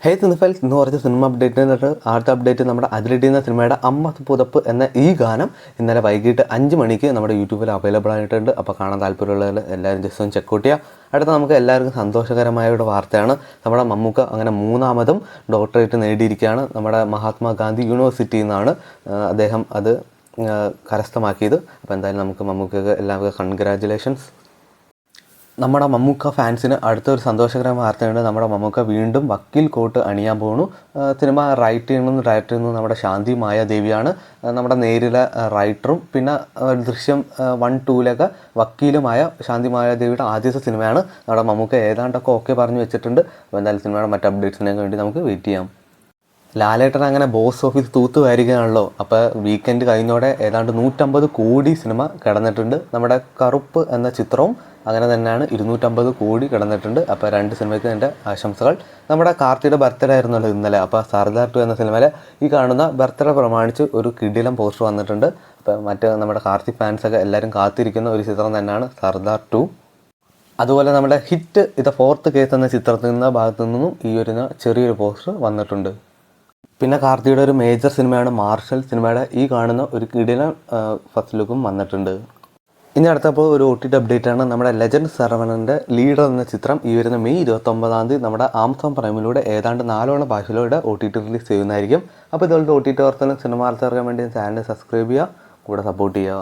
ഹേ സിനിഫൽ എന്ന് പറഞ്ഞ cinema update എന്നിട്ട് അടുത്ത അപ്ഡേറ്റ് നമ്മുടെ അതിരടി എന്ന സിനിമയുടെ അമ്മ പുതപ്പ് എന്ന ഈ ഗാനം ഇന്നലെ വൈകിട്ട് 5 മണിക്ക് നമ്മുടെ യൂട്യൂബിൽ അവൈലബിൾ ആയിട്ടുണ്ട്. അപ്പോൾ കാണാൻ താല്പര്യമുള്ളവർ എല്ലാവരും ജസ്റ്റ് ഒന്ന് ചെക്കൗട്ട് ചെയ്യുക. അടുത്ത നമുക്ക് എല്ലാവർക്കും സന്തോഷകരമായ ഒരു വാർത്തയാണ്. നമ്മുടെ മമ്മൂക്ക അങ്ങനെ 3ാമതും ഡോക്ടറേറ്റ് നേടിയിരിക്കുകയാണ്. നമ്മുടെ മഹാത്മാഗാന്ധി യൂണിവേഴ്സിറ്റിയിൽ നിന്നാണ് അദ്ദേഹം അത് കരസ്ഥമാക്കിയത്. അപ്പോൾ എന്തായാലും നമുക്ക് മമ്മൂക്കക്ക് എല്ലാവർക്കും കൺഗ്രാജുലേഷൻസ്. നമ്മുടെ മമ്മൂക്ക ഫാൻസിന് അടുത്തൊരു സന്തോഷകരമായ വാർത്തയുണ്ട്. നമ്മുടെ മമ്മൂക്ക വീണ്ടും വക്കീൽ കോട്ട് അണിയാൻ പോകുന്നു. സിനിമ റൈറ്റ് ചെയ്യുന്നതും ഡയറക്റ്റ് ചെയ്യുന്നതും നമ്മുടെ ശാന്തി മായാദേവിയാണ്. നമ്മുടെ നേരിലെ റൈറ്ററും പിന്നെ ദൃശ്യം 1, 2 വക്കീലുമായ ശാന്തി മായാദേവിയുടെ ആദ്യത്തെ സിനിമയാണ്. നമ്മുടെ മമ്മൂക്ക ഏതാണ്ടൊക്കെ ഓക്കെ പറഞ്ഞു വെച്ചിട്ടുണ്ട്. അപ്പോൾ എന്തായാലും സിനിമയുടെ മറ്റ് അപ്ഡേറ്റ്സിനൊക്കെ വേണ്ടി നമുക്ക് വെയിറ്റ് ചെയ്യാം. ലാലേട്ടൻ അങ്ങനെ ബോക്സ് ഓഫീസ് തൂത്തുവായിരിക്കുകയാണല്ലോ. അപ്പോൾ വീക്കെൻഡ് കഴിഞ്ഞോടെ ഏതാണ്ട് 150 കോടി സിനിമ കിടന്നിട്ടുണ്ട്. നമ്മുടെ കറുപ്പ് എന്ന ചിത്രവും അങ്ങനെ തന്നെയാണ് 250 കോടി കിടന്നിട്ടുണ്ട്. അപ്പോൾ 2 സിനിമയ്ക്ക് എൻ്റെ ആശംസകൾ. നമ്മുടെ കാർത്തിയുടെ ബർത്ത്ഡേ ആയിരുന്നല്ലോ ഇന്നലെ. അപ്പോൾ സർദാർ 2 എന്ന സിനിമയിലെ ഈ കാണുന്ന ബർത്ത്ഡേ പ്രമാണിച്ച് ഒരു കിടിലം പോസ്റ്റർ വന്നിട്ടുണ്ട്. അപ്പോൾ നമ്മുടെ കാർത്തി ഫാൻസൊക്കെ എല്ലാവരും കാത്തിരിക്കുന്ന ഒരു ചിത്രം തന്നെയാണ് സർദാർ 2. അതുപോലെ നമ്മുടെ ഹിറ്റ് ദ ഫോർത്ത് കേസ് എന്ന ചിത്രത്തിൽ നിന്ന ഭാഗത്തു നിന്നും ഈ ഒരു ചെറിയൊരു പോസ്റ്റർ വന്നിട്ടുണ്ട്. പിന്നെ കാർത്തിയുടെ ഒരു മേജർ സിനിമയാണ് മാർഷൽ. സിനിമയുടെ ഈ കാണുന്ന ഒരു കിടിലൻ ഫസ്റ്റ് ലുക്കും വന്നിട്ടുണ്ട്. ഇനി അടുത്തപ്പോൾ ഒരു OTT അപ്ഡേറ്റ് ആണ്. നമ്മുടെ ലെജൻഡ് സെർവനൻ്റെ ലീഡർ എന്ന ചിത്രം ഈ വരുന്ന മെയ് 29 നമ്മുടെ ആമസോൺ പ്രൈമിലൂടെ ഏതാണ്ട് 4 ഭാഷയിലൂടെ OTT റിലീസ് ചെയ്യുന്നതായിരിക്കും. അപ്പോൾ ഇതുപോലത്തെ OTT വാർത്തകളും സിനിമ വാർത്തകൾക്ക് വേണ്ടി ചാനൽ സബ്സ്ക്രൈബ് ചെയ്യുക, കൂടെ സപ്പോർട്ട് ചെയ്യുക.